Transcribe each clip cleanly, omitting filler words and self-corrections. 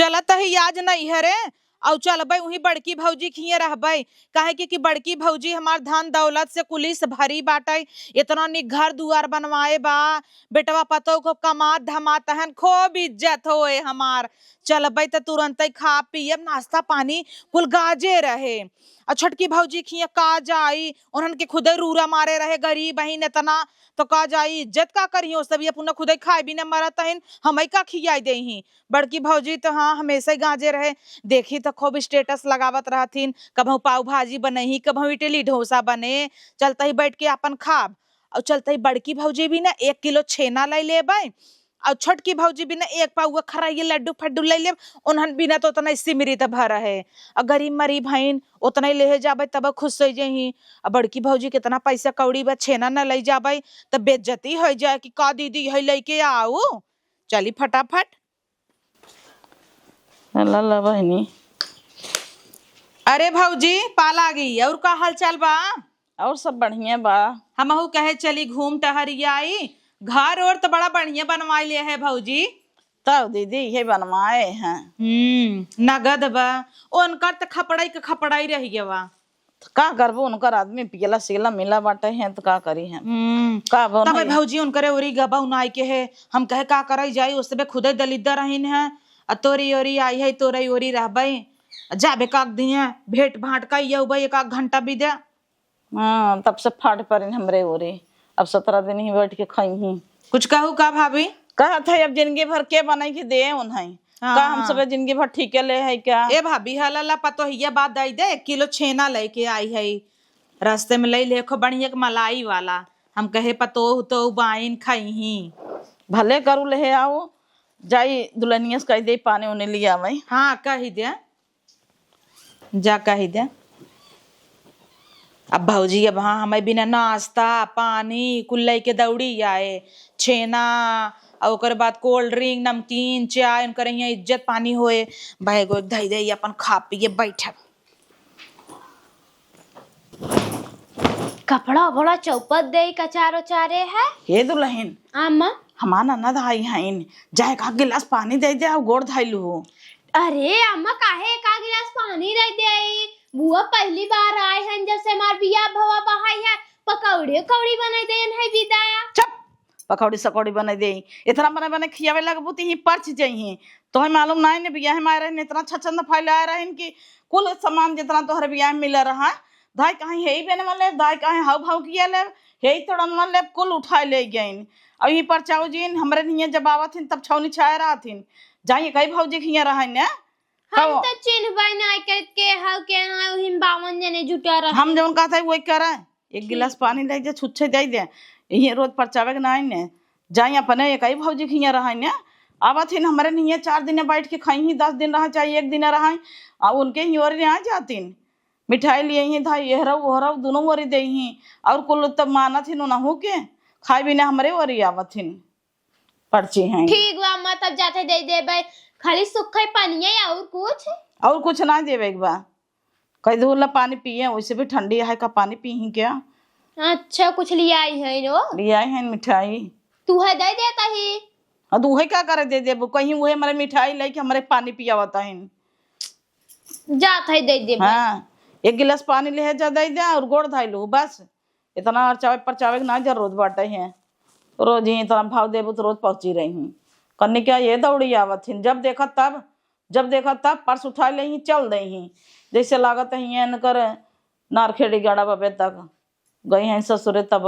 चलत ही आज नहीं हरे और चलबे वही बड़की भौजी खिए रहबे काहे कि बड़की भौजी हमार धन दौलत से कुलिस भरी बाटे। इतना नि घर दुआर बनवाए बा, बेटवा पतो को कमात धमात हन, खूब इज्जत होए हमार। चलबे तो तुरंत खा पियब, नाश्ता पानी कुल गाजे रहे। और छोटकी भौजी खिए का जाई, उन्हन के खुदे रूरा मारे रहे गरीब बहिन इतना, तो का जाई इज्जत का करियो सब अपना खुदे खाए भी न मरत हन, हमें का खियाई दे ही। बड़की भौजी तो हाँ हमेशा ही गाजे रहे, देखी तो खूब स्टेटस लगावत रहथिन, कभू पाव भाजी बने ही कभू इडली डोसा बने, चलते ही बैठ के अपन खाब। और चलते ही बड़की भौजी भी ना 1 किलो छेना ले लेबै, और छोटकी भौजी भी ना 1 पाव खराइए लड्डू फड्डू ले लेब। उन्हन बिना तो उतना सिमरित भर है, और गरीब मरीब हईन उतना ही ले जाबे तब खुश हो जही। और बड़की भौजी कितना पैसा कौड़ी बा, छेना न ले जाबे तो बेइज्जती हो जाए कि का दीदी है लेके आओ। चली फटाफट। ला बहनी। अरे भौजी पाला गई, और का हाल चाल बा? और सब बढ़िया बा। हमहू कहे चली घूम टहरियाई, घर और तो बड़ा बढ़िया बनवा लिया है भौजी। तब दीदी ये बनवाए हैं। नगद बा, उनकर तो खपड़ाई के खपड़ाई रह गया बा। तो का करबो, उनकर आदमी पियला सिगला मिला बाटे हैं तो का करी हैं। का तब भौजी उनकरे ओरी गबा उनाई के है, हम कहे का करई जाई, उसबे खुदे दलिद्दर रहीन है। तोरी ओरी आई है, तोरी ओरी रहबई, जाबे काक दिए भेंट भाट का ये उबई 1 घंटा भी दे। हाँ तब से फाट परिन हमरे ओरे, अब 17 दिन ही बैठ के खाई ही। कुछ कहू का भाभी? कहा था अब जिंदगी भर के बनाई के दे उन्हें। का हम सब जिंदगी भर ठीक ले है क्या? ए भाभी हला पतो ही बात दई दे, 1 किलो छेना लेके आई है, रास्ते में ले लेखो बढ़िया मलाई वाला। हम कहे पतो तो बाइन खाई ही। भले करू ले आओ, जाई दुल्हनिया से कह दे पानी उन्हें लिया मैं। हाँ कही दे, जा कही दे। अब भौजी अब हाँ हमें बिना नाश्ता पानी कुल लेके दौड़ी आए, छेना और ओकर बाद कोल्ड ड्रिंक नमकीन चाय, उनकर यहाँ इज्जत पानी होए। भाई गो धई दे अपन खा पिए बैठब। कपड़ा बड़ा चौपट दे कचारो चारे है। ये दुल्हन आमा हमारा ननद आई हैं, जाए का गिलास पानी दे दे और गोड़ धाई लू। अरे अम्मा काहे 1 गिलास पानी दे दे, बुआ पहली बार आए हैं जब से हमार बियाह भवा बहाई है, पकौड़े कौड़ी बनाई देन है विदा। चुप, पकौड़ी सकौड़ी बना दे, इतना बने बने खियावे लगबू ती परच जही। तो मालूम नहीं ने बियाह में आए रहे, इतना छछन फैलाए रहे कि कुल सामान जितना तोहरे बियाह में मिल रहा है, दाई कहीं हे बेने वाले दाई कहीं हाव भाव किया ले, हे तोड़न वाले कुल उठाए ले गईन। और यहीं पर चाऊ जीन हमरे निये जब आवत हिन तब छौनी छाए रहथिन, जाइए कई भौजी खिया रहा ने। हम तो चिन्हबई नहीं करके हाउ के ना हिम 52 जने जुटा रहे। हम जवन कहता है वही करे, 1 गिलास पानी ले जा छुच्छे दे दे, यही रोज परचावे के नहीं ने। जाइए अपने कई भौजी खिया रहा ने, आवत हिन हमरे निये 4 दिन बैठ के खाई ही, 10 दिन रहा चाहे 1 दिन रहा, और उनके ही ओर आ जातीन। मिठाई लिए ही था एहरव ओहरव दोनों ओरी दे ही, और कुल तब मानत हिन ना हो के खाई बिना हमरे ओरी आवत हिन पर्ची हैं। ठीक बा अम्मा, तब जाते दे देबे, खाली सुखई पानी है और कुछ ना देवे एक बार कई दूला पानी पिए, वैसे भी ठंडी है का पानी पी ही क्या। अच्छा कुछ लिया आई है रो, लिया है मिठाई, तू है दे देता ही। अब वही क्या करे दे दे, कहीं वही हमारे मिठाई लेके हमारे पानी पियावता है। जात है दे दे। हाँ 1 गिलास पानी ले जा दे दे और गोड़ धाई लू बस, इतना और चावे पर चावे ना जरूरत बाटे है। रोज ही इतना भाव देबू तो रोज पहुंची रही हूँ कन्नी क्या ये दौड़ी आवत हिन, जब देखा तब पर्स उठा ले ही चल दे ही, जैसे लागत है इनकर नारखेड़ी गाड़ा बबे तक गई हैं ससुरे तब।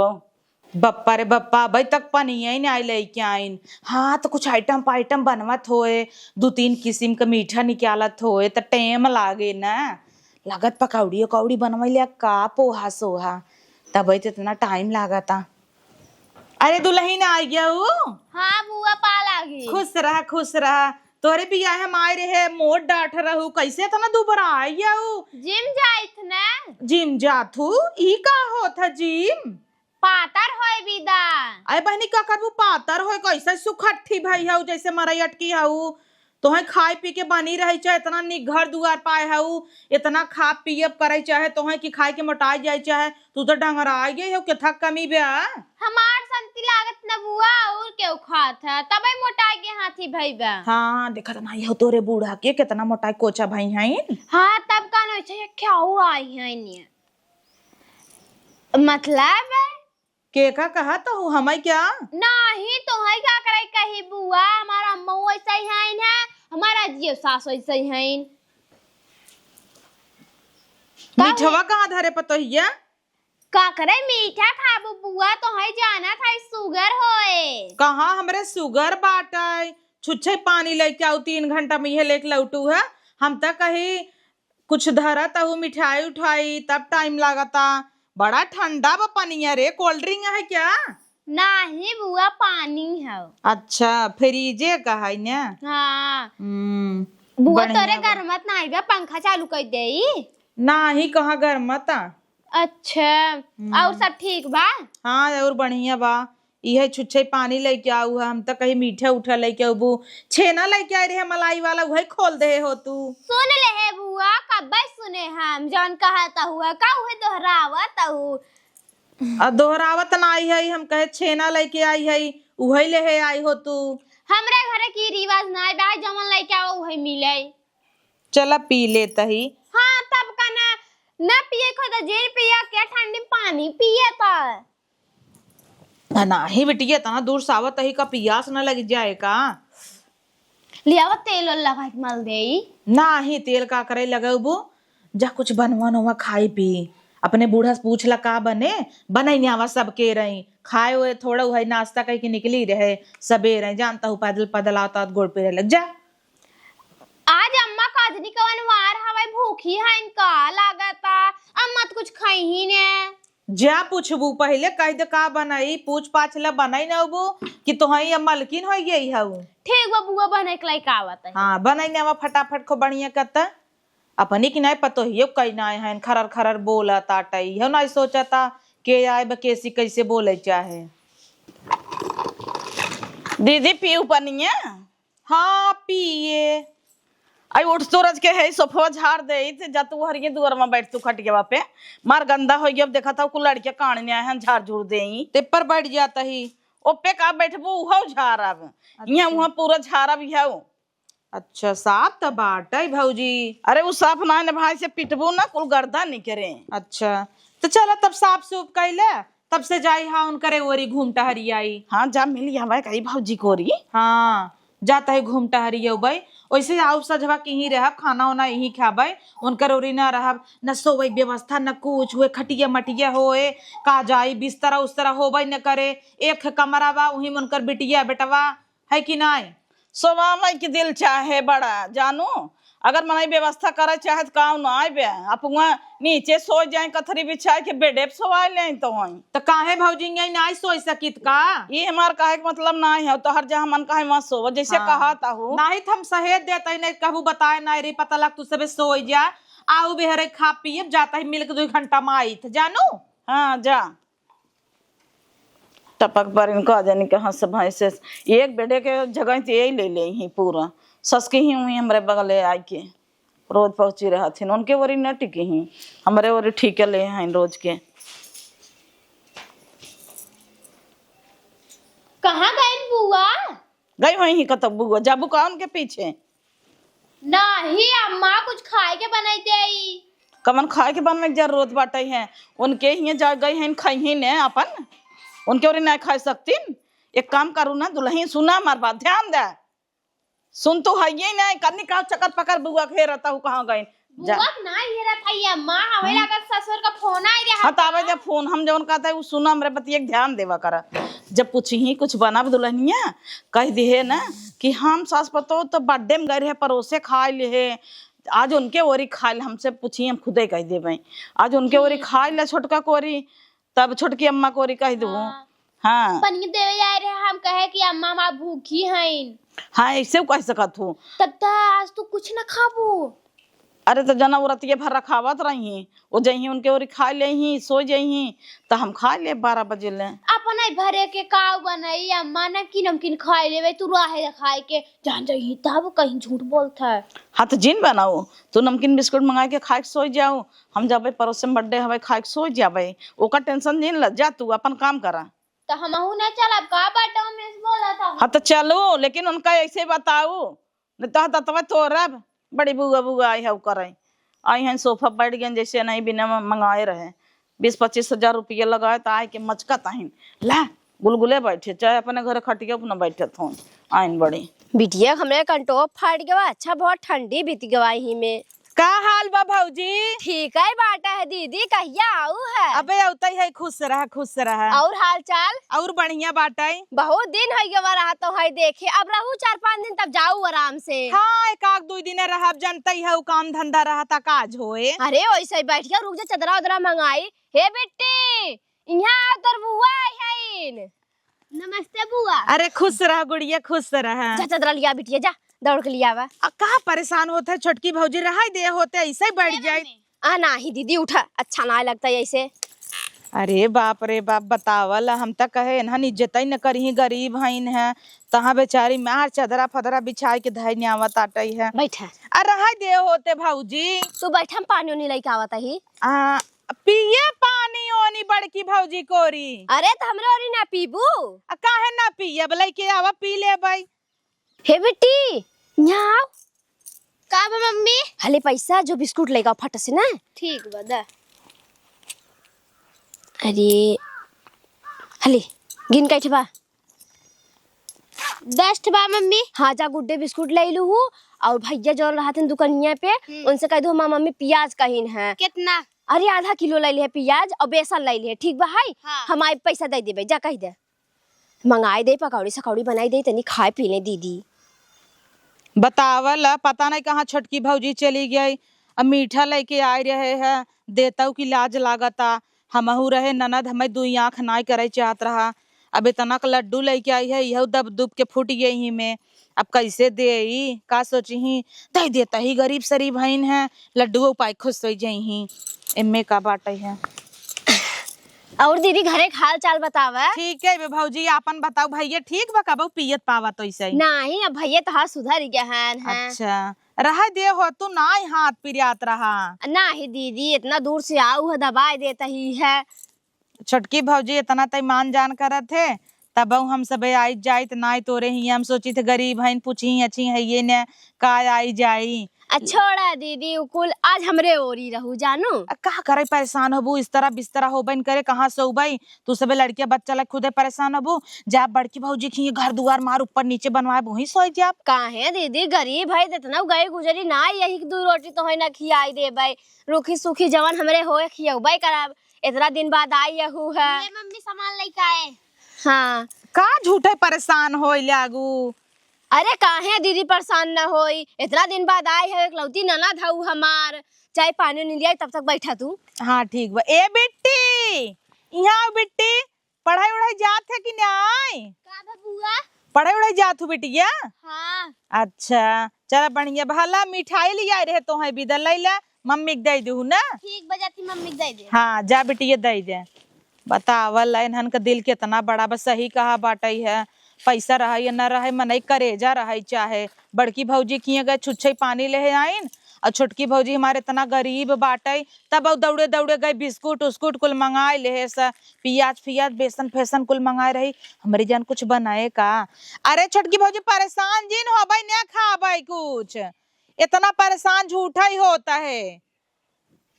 बप्पा रे बप्पा अभी तक पनिया ही नहीं आई लेके आइन। हाँ तो कुछ आइटम बनवत होए, 2-3 किस्म का मीठा निकालत होए तो टाइम लागे ना, लागत पकौड़ी कौड़ी बनवाई लिया का पोहा सोहा, तब तो इतना टाइम लागता। अरे दुल्हन आ गया वो। हाँ बुआ पाल आ गई। खुश रहा, तोरे बियाह हम आए रहे मोट डांट रहू, कैसे तना दोबारा आई जाऊ? जिम जाइत ना। जिम जाथू ई का होत है जिम? पातर होय विदा। अरे बहनी का करबू पातर होय, कैसे सुखट्ठी भाई हऊ जैसे मरई अटकी हऊ, तोहे खाए पी के बनी रही चाहे इतना निक घर दुआर पाए हऊ, इतना खा पियब करे चाहे तोहे कि खाए के मोटाई जाए चाहे, तू तो डंगरा गई हो, के थक कमी बे। हमार संति लागत न बुआ और क्यों खात है तबे मोटा के हाथी भईबा। हाँ देखत नहीं हो तोरे बूढ़ा के कितना मोटा कोचा भाई हैं। हाँ तब का न छे क्यों आई है ने मतलब के का कहा तो हूँ हमें क्या नहीं तो है क्या करे कही बुआ हमारा अम्मा वैसा ही है हमारा जियो सास वैसा ही है। मिठवा कहाँ धरे पतोहिया का करे मीठा खाबू बुआ तो है जाना था शुगर होए। कहाँ हमरे शुगर बाटे छुच्छे पानी लेके आऊ 3 घंटा में ये लेके लौटू है। हम तक कही कुछ धरत हूँ मिठाई उठाई तब टाइम लागता। बड़ा ठंडा बा पनिया रे कोल्ड ड्रिंक है क्या। नहीं बुआ पानी है। अच्छा फ्रीजे का है ना। हाँ बुआ बढ़िया तोरे बा। घर मत नहीं बा पंखा चालू कर दे। नाही कहाँ घर मत अच्छा और सब ठीक बा। हाँ और बढ़िया बा यह छुच्छे पानी लेके आऊ है। हम तो कहीं मीठा उठा लेके आऊ छेना लेके आए रहे मलाई वाला वही खोल दे हो तू। सुन ले है बुआ कब सुने हम जौन कहता हुआ का हुए दोहरावत हूँ। दोहरावत ना आई है हम कहे छेना लेके आई है वही ले है आई हो तू। हमरे घरे की रिवाज ना बा जमन लेके आओ वही मिले। चला पी लेता ही। हाँ तब का ना पिए खो तो जेल पिया के ठंडी पानी पिए तो नाही बिटिया तना दूर सावत ही का पियास न लग जाए का। लियावा तेल लगा के मल दे। नाही तेल का करे लगबू जा कुछ बनवन हुआ खाई पी। अपने बूढ़ा से पूछ ला का बने बनाई नहीं आवा सबके रही खाए हुए थोड़ा हुआ नाश्ता कह के निकली रहे सबेरे जानता हूँ पैदल पैदल आता गोड़ पे लग जा। आज अम्मा काजनी कवन वार हवाई भूखी है इनका लागता अम्मा तो कुछ खाई ही ने। जा पूछबू पहले कह दे का बनाई पूछ पाछ ला बनाई न अबू कि तुहई मलकिन हो गई हऊ। ठीक बा बुआ बने के लायक आवत है। हाँ बनाई न फटाफट को बढ़िया कता अपनी की नहीं पतो ही कई ना है खरर खरर बोला ताटई हो ना सोचता के आए बकेसी कैसे बोले चाहे। दीदी पीऊ पनिया। हाँ पिए आई उठ सूरज के है सोफा झाड़ दे थे जा तू हरिये दुआर में बैठ तू खटिया पे मार गंदा हो गया अब देखा था कुल लड़के कान आए हैं झाड़ झूड़ दे ते पर बैठ जाता ही ओपे का बैठबू उहो झाड़ अब यहाँ वहाँ पूरा झाड़ अब है। अच्छा साफ तो बाट है भौजी। अरे वो साफ ना है भाई से पिटबू ना कुल गर्दा नहीं करे। अच्छा तो चला तब साफ सूफ कैले तब से जाई हाँ उन करे ओरी घूम टहरी आई। हाँ जा मिली हवा कही भौजी कोरी। हाँ जाता है घूम टहरी भाई वैसे आओ सजवा के ही रह खाना वाना यही खाबे उनकर ओरी न रह न सोवे व्यवस्था न कुछ हुए खटिया मटिया होए का जाई बिस्तरा उस्तरा होबे न करे एक कमरा बा वही में उनकर बिटिया बेटवा है कि नहीं। सोवा की दिल चाहे बड़ा जानू अगर मनाई व्यवस्था करे चाहे तो काम ना आए आप वहाँ नीचे सो जाए कथरी बिछाए के बेडे पे सोवा ले तो वहीं तो काहे भौजी नहीं सो सकित का ये हमार काहे के मतलब ना है तो हर जहाँ मन काहे वहाँ सोव जैसे हाँ। कहा हूँ नहीं तो हम सहेज देते नहीं कहू बताए नहीं रे पता लग तू सब सो जा आओ बेहरे खा पिए जाता है मिल के 2 घंटा में आई थे जानू। हाँ जा टपक पर इनका जानी कहाँ से भैंसे एक बेटे के जगह तो यही ले ले ही पूरा सस के ही हुई हमारे बगल आई के रोज पहुंची रहा थी उनके वरी न टिके ही हमारे वरी ठीक ले हैं रोज के। कहाँ गई बुआ। गई वही ही कतब बुआ जाबू का उनके पीछे नहीं अम्मा कुछ खाए के बनाई दे कमन खाए के बन में जरूरत बाटे है उनके ही जा गई हैं खाई ही ने अपन उनके वरी नहीं खा सकती। एक काम करू ना दुल्हन सुना मार बात ध्यान दे सुन तो है ये नहीं करनी का चक्कर पकड़ बुआ के रहता हूँ कहाँ गई बुआ ना ये रहा था अम्मा हमें लगा ससुर का फोन आ गया। हाँ तावे जब फोन हम जवन कहता है वो सुना हमरे पति एक ध्यान देवा करा जब पूछी ही कुछ बना दुल्हनिया कह दे ना कि हम सास पतो तो बर्थडे में गए रहे परोसे खा ले आज उनके ओरी खा ले हमसे पूछी हम खुदे कह दे भाई आज उनके ओरी खा ले छोटका कोरी तब छोटकी अम्मा कोरी कह दू। हाँ पनीर देवे जा रहे हम कहे कि अम्मा माँ भूखी हैं। हाँ ऐसे कह सकत हूँ तब तक आज तू कुछ न खाबू। अरे तो जना वो रतिये भर रखावत रही वो जही उनके ओरी खा ले ही सो जही तो हम खा ले 12 बजे ले अपना भरे के काव बनाई अम्मा नमकीन नमकीन खाए ले तू रहे खाए के जान जाई तब कहीं झूठ बोलता है। हाँ तो जिन बनाओ तू नमकीन बिस्कुट मंगा के खा के सो जाओ हम जब पड़ोस में बर्थडे हवे खा के सो जाबे ओका टेंशन जिन ल जा तू अपन काम करा। तो हमहू न चलब का बाटो में से बोला था। हाँ तो चलो, लेकिन उनका ऐसे बताओ नहीं तो ततवा तोरब। बड़ी बुआ बुआ आई है करे, आई हैं सोफा बैठ गए जैसे नहीं बिना मंगाए रहे। 20-25 हजार रुपये लगाए तो आए के मचका ताहिन ला गुलगुले बैठे, चाहे अपने घर खटिया अपना बैठे थो आइन बड़ी। बिटिया हमरे कंटोप फाट गवा, अच्छा बहुत ठंडी बीत गवा ही में। का हाल बा भौजी? ठीक है बाटा है दीदी, कहिया आऊ है? अबे औतई है, खुश रहा खुश रहा। और हाल चाल? और बढ़िया बाटाई। बहुत दिन है गवा रहा तो है देखे, अब रहू 4-5 दिन तब जाऊ आराम से। हाँ, एक आध 2 दिन रहब, जनता है काम धंधा रहा ता काज होए। अरे वैसे ही बैठ गया, रुक जा चदरा उदरा मंगाई। हे बेटी यहाँ तोर बुआ आई है। नमस्ते बुआ। अरे खुश रहा गुड़िया, खुश रहा। जा चदरा लिया बिटिया, जा दौड़ के लिया वा। कहा परेशान होता है छोटकी भौजी, रहा दे होते ऐसे ही बैठ जाए। नहीं दीदी उठा, अच्छा ना लगता है ऐसे। अरे बाप रे बाप, बतावल हम तक कहे इन्हन इज्जत ही न करी, गरीब हईन है तहाँ बेचारी मार चदरा फदरा बिछाई के धैर्य आवत आटई है। बैठा रहा दे होते भौजी। तू बैठा, हम पानी नहीं लेके आवत ही। पिए पानी ओनी बड़की भौजी कोरी। अरे तो हमरे और ना पीबू? काहे ना पिए, लेके आवा पी ले भाई। हे बेटी यहाँ आओ। का बा मम्मी? हले पैसा जो बिस्कुट लेगा फट से ना। ठीक बा दा। अरे हले गिन कैठे बा? 10 बा मम्मी। हाँ जा गुड्डे बिस्कुट ले लू हूँ। और भैया जो रहा थे दुकानिया पे, उनसे कह दो मम्मी प्याज कहीन है। कितना? अरे आधा किलो ले लिए प्याज और बेसन ले लिए, ठीक बा है? हाँ। हम आई पैसा दे देबे, जा कह दे मंगाई दे, पकौड़ी सकौड़ी बनाई दे, तनी खाए पी ले दीदी। बतावल पता नहीं कहाँ छोटकी भौजी चली गई। अब मीठा लेके आए रहे है, देता की लाज लागता। हमहू रहे ननद, हमें 2 आँख नाई करे चाहत रहा। अब इतना का लड्डू लेके आई है, यह दब दुब के फूट गई ही में। अब कैसे दे का सोची ही, दे देता ही, गरीब शरीब हईन है, लड्डू उपाय खुश हो जाही। इनमें का बाटे है। और दीदी घरे हाल चाल बतावा। ठीक है बे भौजी, आपन बताओ। भैया ठीक बा, कबो पियत पावा तो ऐसे ही? नहीं अब भैया तो हाथ सुधर गया है। अच्छा रहा दे हो, तू ना हाथ पिरियात रहा। नहीं दीदी इतना दूर से आऊ है, दवाई देता ही है। छोटकी भौजी इतना तय मान जान करत थे, तब हम सब आई जाइत ना तोरे ही। हम सोची थे गरीब हईन, पूछी अच्छी है ये ने का आई जाई। छोड़ा दीदी उकुल, आज हमरे ओरी रहू जानू। का करे परेशान होबू, इस तरह बिस्तरा होबन करे कहाँ से उबई। तू सब लड़किया बच्चा लग खुदे परेशान होबू। जा बड़की भौजी खी घर दुआर मार ऊपर नीचे बनवाए, वही सोई जाब। काहे दीदी गरीब है, इतना गए गुजरी ना, यही 2 रोटी तो है ना खियाई देबे। रूखी सूखी जवन हमरे होए खियौबे करब। इतना दिन बाद आई यहू है। ले मम्मी सामान लेके आए। हाँ का झूठे परेशान होई लागू। अरे काहे दीदी परेशान ना होई, इतना दिन बाद आई है, एकलौती ननद हऊ हमार। चाय पानी नहीं लिया तब तक बैठा तू। हाँ ठीक बा। ए बिट्टी यहाँ बिट्टी, पढ़ाई उढ़ाई जात है कि नहीं? का बा बुआ? पढ़ाई उढ़ाई जात हूँ बिटिया? हाँ। अच्छा चला बढ़िया। भला मिठाई लिया रहे तो है बिदल लैला, मम्मी के दे दू ना। ठीक बजाती मम्मी दे दे। हाँ जा बिटिया दे दे। बतावल इन्हन का दिल कितना बड़ा बस, सही कहा बाटई है। पैसा रहा या न रहे, मनई करेजा रहे चाहे। बड़की भौजी किए गए छुच्छे पानी ले आइन, और छोटकी भौजी हमारे इतना गरीब बाटई, तब दौड़े दौड़े गए बिस्कुट उस्कुट कुल मंगाए ले, प्याज फियाज बेसन फेसन कुल मंगाए रही। हमारी जान कुछ बनाए का? अरे छोटकी भौजी परेशान जिन होबई न खाबई कुछ, इतना परेशान झूठा ही होता है।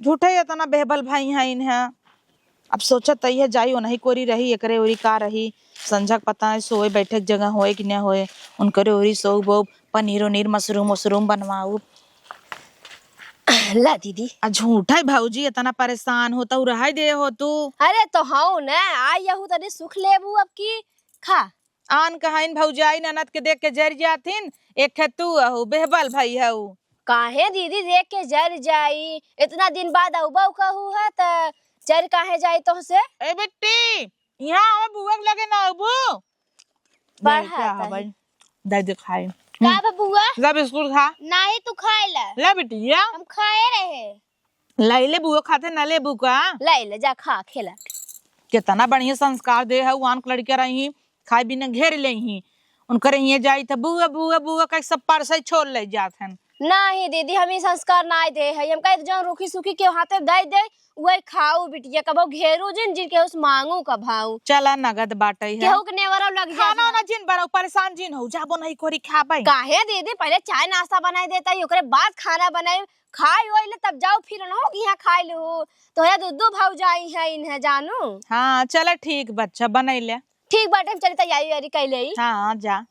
झूठे ही इतना बेहबल भाई है। अब सोचत है जाई नहीं कोरी रही, एकरे ओरी का रही। संझक पता है सोए बैठक जगह होए कि न होए, उनकरे ओरी सो बो पनीर उनीर मशरूम मशरूम बनवाऊ। ला दीदी झूठा भौजी इतना परेशान होता रह दे हो तू। अरे तो हाँ न आई यहू तनी सुख लेबू अब की खा। आन कहाइन भौजाई ननद के देख के जर जाथिन, एक है तू अहू बेहबल भाई हऊ। काहे दीदी देख के जर जाई, इतना दिन बाद औबा कहू है त जर काहे जाई तो से। ए बेटी यहाँ आवा, बुआ के लगे ना अबू बढ़ा दे दे खाए। का बा बुआ? ला बिस्कुट खा। नहीं तू खाए ला। ला बिटिया हम खाए रहे। लाई ले बुआ खाते न ले बुका। ले ले जा खा खेला। कितना बढ़िया संस्कार दे है, वान लड़के रही खाए बिना घेर ले ही। उनकर यहाँ जाई तो बुआ बुआ बुआ का सब परसे छोड़ ले जात हन। नहीं दीदी हम ई संस्कार ना दे है हम कहे जो रूखी सूखी के हाथे दे दे वही खाऊ बिटिया कबो घेरू जिन जिन के उस मांगू का भाऊ चला नगद बाटे है केहू के नेवरा लग जा खाना ना जिन बड़ा परेशान जिन हो जाबो नहीं कोरी खाबे काहे दीदी पहले चाय नाश्ता बनाई देता है ओकरे बाद खाना बनाई खाई ओइले तब जाओ फिर न हो कि यहाँ खाई लू तो है दुद्दू भाऊ जाई है इन्हें जानू। हाँ चला ठीक बच्चा बनैले ठीक बाटे हम चली तैयारी वैयारी कैले ही। हाँ जा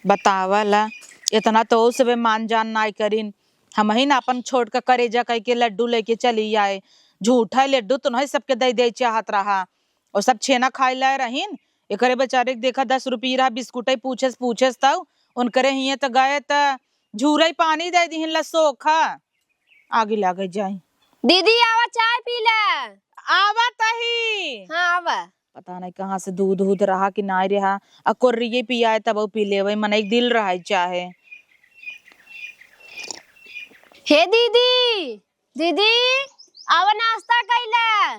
बतावला इतना तो उस वे मान जान नाई करीन हम ही ना अपन छोड़ के करेजा कह के लड्डू लेके चली आए झूठा लड्डू तो नहीं सबके दे दे चाहत रहा और सब छेना खाई लाए रहीन एकरे बेचारे के देखा 10 रुपये रहा बिस्कुट पूछे तब उनकरे हिये तो गए तो झूरे पानी दे दी ला सोखा आगे लागे जाए दीदी आवा चाय पी ले। आवा तही हाँ आवा पता नहीं कहाँ से दूध दूध रहा कि ना रहा अकोर्रिये पिया तब वो पी ले मन एक दिल रहा चाहे। हे दीदी दीदी आवा नाश्ता कैला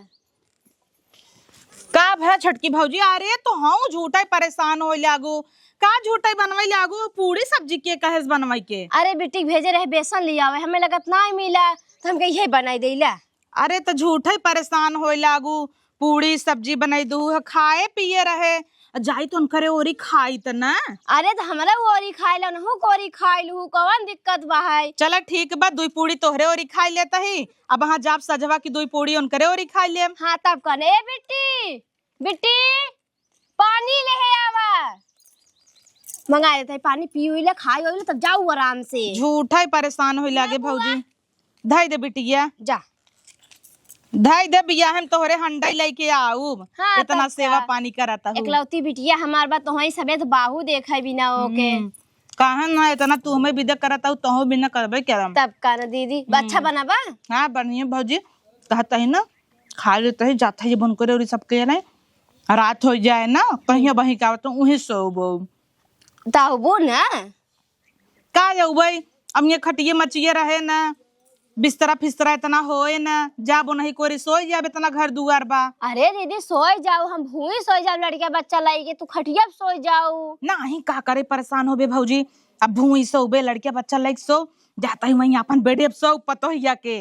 का भया छटकी भौजी अरे तो हम झूठा परेशान हो लागू का झूठा बनवाई लागू पूरी सब्जी के कहे बनवाई के अरे बेटी भेजे रहे बेसन ले आवे हमें लगत नहीं मिला तो हम यही बनाई देला। अरे तो झूठा परेशान हो लागू पूरी सब्जी बनाई दू खाए पिए रहे जाई तो करे ओरी खाई त ना। अरे तो हमरा ओरी खाई लन हूं कोरी खाई लू कौन दिक्कत बा है। चला ठीक बा दुई पूरी तोहरे ओरी खाई लेता ही अब वहाँ जाप सजवा की दुई पूरी उनकरे ओरी खाई ले। हाँ तब कने बेटी बेटी पानी ले आवा मंगा लेते पानी पी ले खाई ले तब जाऊ आराम से। झूठा परेशान हो लागे भौजी धाई दे बिटिया जा धाई दे बिया हम तोहरे हंडाई लेके आऊ। हाँ, इतना तब सेवा का? पानी करता हूँ एकलौती बिटिया हमार बा तो वही सबे तो बाहू देखे बिना ओके कहा ना इतना तू हमें विदा करता हूँ तो बिना करबे क्या तब का ना दीदी अच्छा बनाबा। हाँ बढ़िया भौजी कहता है ना खा लेते है जाता है बन करे और सबके नहीं रात हो जाए ना कहीं बही का तो उही सोबो ताहबो ना का जाऊ भाई अब ये खटिए मचिए रहे ना बिस्तरा फिस्तरा इतना होए ना जाबो नहीं कोरी सोई जाब इतना घर दुआर बा। अरे दीदी सोई जाओ हम भूई सोई जाओ लड़का बच्चा लाइके तू खटिया सोई जाओ नहीं का करे परेशान होबे भौजी अब भूई सोबे लड़के बच्चा लाइक सो जाता ही वहीं अपन बेडे सो पतोहिया के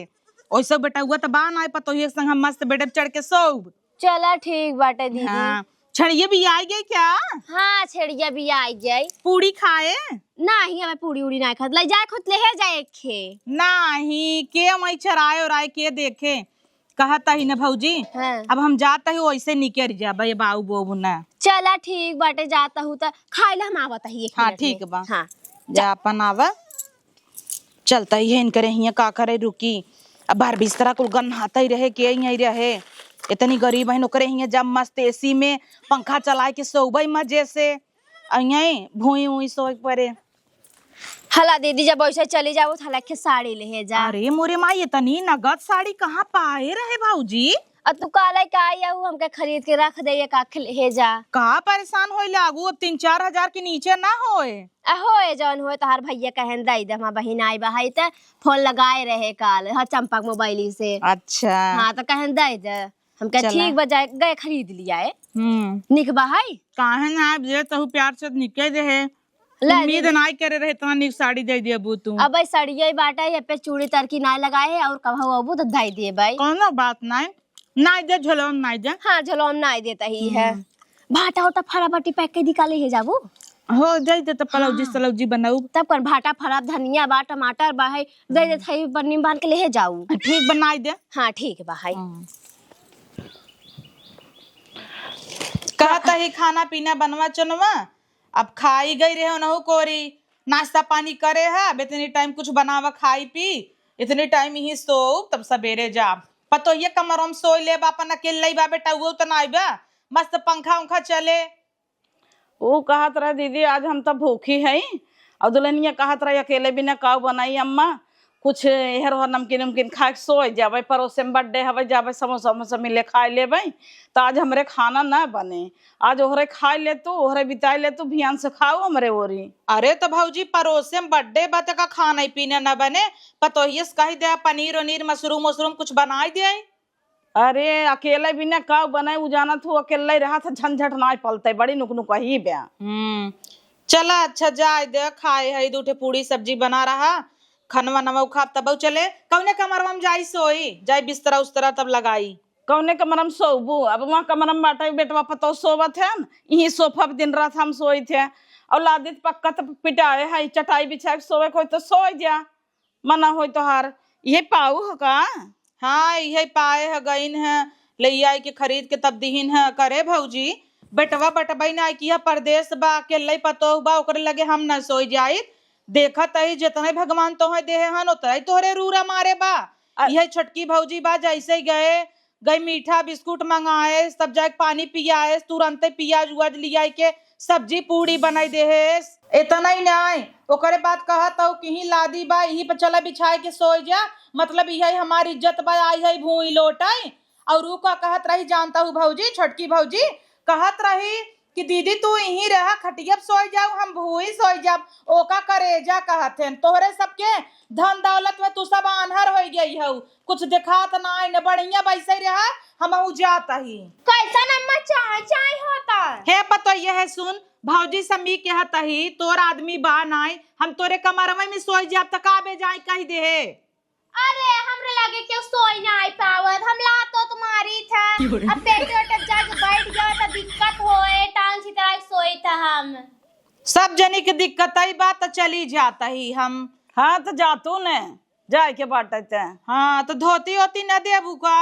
ओइसे बेटा हुआ तो बा ना पतोहिया के संग हम मस्त बेडे चढ़ के सोब। चला ठीक बाटे दीदी। हाँ छड़िए भी आई गई क्या हाँ छेड़िया भी आई जाए पूरी खाए नहीं हमें पूरी उड़ी नहीं खात ले जाए खुद ले जाए खे नहीं के मई चराए और आए के देखे कहता ही ना भौजी। हाँ। अब हम जाता ही वैसे निकल जा भाई बाबू बोबू ना। चला ठीक बाटे जाता हूँ तो खाए ला हम आवत ही। हाँ ठीक बा हाँ जा अपन आवा चलता ही है इनकरे हिया का करे रुकी अब बाहर बिस्तरा कुल गन्हाता ही रहे के यही रहे इतनी गरीब है नौकरे हिया जब मस्त एसी में पंखा चला के सोबई मजे से अई भूई उई सोए परे। हला दीदी जब वैसे चली जाओ हला के साड़ी ले जा। अरे मोरे माई इतनी नगद साड़ी कहाँ पाए रहे भाऊजी अब तू काले का आया हूँ हमके खरीद के रख दे का ले जा कहा परेशान होए लागू अब 3-4 हजार के नीचे ना होए। होए जौन होए तोहार भैया कहन दई दे हमार बहिन आई बहाई त फोन लगाए रहे काल हाँ चंपक मोबाइल से। अच्छा हाँ तो कहन दई दे हमके ठीक बजाए गए खरीद लिया है निक बहाई काहे ना आप जे तहु प्यार से निकल रहे उम्मीद नहीं करे रहे इतना निक साड़ी दे दिए बू तू। अब भाई सड़िया बाटा है पे चूड़ी तरकी ना लगाए है और कब अबू तो दई दिए भाई कोनो बात नहीं नाई दे झोलम नाई दे। हाँ झोलम नाई देता ही है भाटा होता फराबटी पैक के निकाले है जाबू हो जाई दे तो पलौजी सलौजी बनाऊ तब कर भाटा फराब धनिया बा टमाटर बा है दे दे थई बन्नी बांध के ले जाऊ। ठीक बनाई दे। हाँ ठीक बा है कहता ही खाना पीना बनवा चनवा अब खाई गई रहे नहु कोरी नाश्ता पानी करे है अब इतनी टाइम कुछ बनावा खाई पी इतनी टाइम ही सो तब सवेरे जा पतो ये कमरों में सोई ले अपन अकेले बा बेटा वो तो ना बा मस्त पंखा उंखा चले। वो कहत रहे दीदी आज हम तो भूखी है और दुल्हनिया कहत रहे अकेले बिना काव बनाई अम्मा कुछ हेर नमकीन उमकीन खा के सोए जाबे पड़ोसे में बर्थडे हवे जाबे समोसा वमोसा मिले खाए लेबे तो आज हमरे खाना ना बने आज ओहरे खाए ले तू ओहरे बिताए ले तू भियान से खाओ हमरे ओरी। अरे तो भाऊजी पड़ोसे में बर्थडे बात का खाना पीना न बने पतो ये कही दे पनीर वनीर मशरूम वशरूम कुछ बनाई दे। अरे अकेले बिना काव बनाए उ जाना तू अकेले रहा था झंझट ना पलते बड़ी नुक नुक ही ब्या। चला अच्छा जाए दे खाए है दूठे पूरी सब्जी बना रहा खनवा नवा खाब तब चले कौने कमरवा में जाई सोई जाई बिस्तरा उस्तरा तब लगाई कौने कमरम सोबू अब वहाँ कमरम बाटा बेटवा पतो सोवत है यही सोफा पे दिन रात हम सोई थे और लादित पक्का तो पिटाए है चटाई बिछा के सोए कोई तो सो जा मना हो तो हार ये पाऊ हो का। हाँ यही पाए है गईन है ले आई के खरीद के तब दीहिन है करे भौजी बेटवा बटबई ना किया परदेश बा अकेले पतो बा ओकरे लगे हम न सोई जाई देखत है जितने भगवान तोहे देहे हन उतने तोहरे रूरा मारे बा यही छोटकी भौजी बा जैसे गए मीठा बिस्कुट मंगाए सब जाके पानी पियाए तुरंत पियाज उज लिया के सब्जी पूरी बनाई देहेस इतना ही नहीं ओकरे बाद कहत हो कि लादी बा यही पर चला बिछाए के सोई जा मतलब यही हमारी इज्जत बा आई है भूई लोटाई और ऊ का कहत रही जानता हूँ भौजी छोटकी भौजी कहत रही कि दीदी तू यहीं रहा खटियब सोई जाऊ हम भूई सोई जाब ओका करेजा कहत हैं तोहरे सबके धन दौलत में तू सब आन्हर हो गई है कुछ दिखात ना न बढ़िया वैसे रहा हम जाता ही कैसा नम्मा चाय चाय होता हे पतो यह सुन भौजी समी के हतही तोर आदमी बा नाई हम तोरे कमरवे में सोई जाब तक आबे जाई कही दे अरे हमरे लगे क्यों सोई ना आई पावत हम ला तो तुम्हारी था अब पेट वेट जाके बैठ गया तो दिक्कत होए टांग सी तरह सोई था हम सब जनी की दिक्कत आई बात तो चली जाता ही हम। हाँ तो जातू ने जाए के बाटे हाँ तो धोती होती न देबू का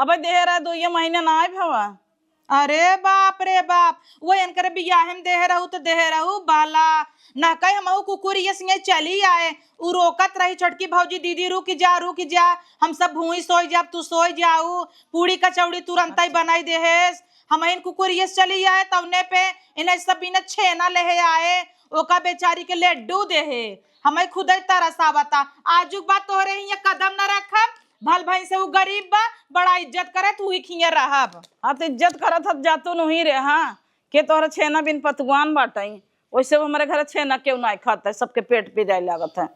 अब दे रहा 2 महीने ना आए भवा अरे बाप रे बाप वो इनकर बियाह में देह रहू तो देह रहू बाला ना कहीं हम कुकुर संगे चली आए उ रोकत रही छोटकी भौजी दीदी रुक जा हम सब भूई सोई जाब तू सोई जाऊ पूरी कचौड़ी तुरंत ही बनाई देहेस हम इन कुकुर चली आए तवने पे इन्हें सब इन्हें छेना ले आए ओका बेचारी के लड्डू देहे हमें खुद ही तरसावता आजुक बात तोहरे ही कदम न रखब भल भाई से वो गरीब बा बड़ा इज्जत करे तू ही खिया रहब। हाँ तो इज्जत करत हब जातू नहीं रे हाँ के तोहरा छेना बिन पतवान बाटाई वैसे हमारे घर छेना क्यों ना खाता सबके पेट पे जाए लागत है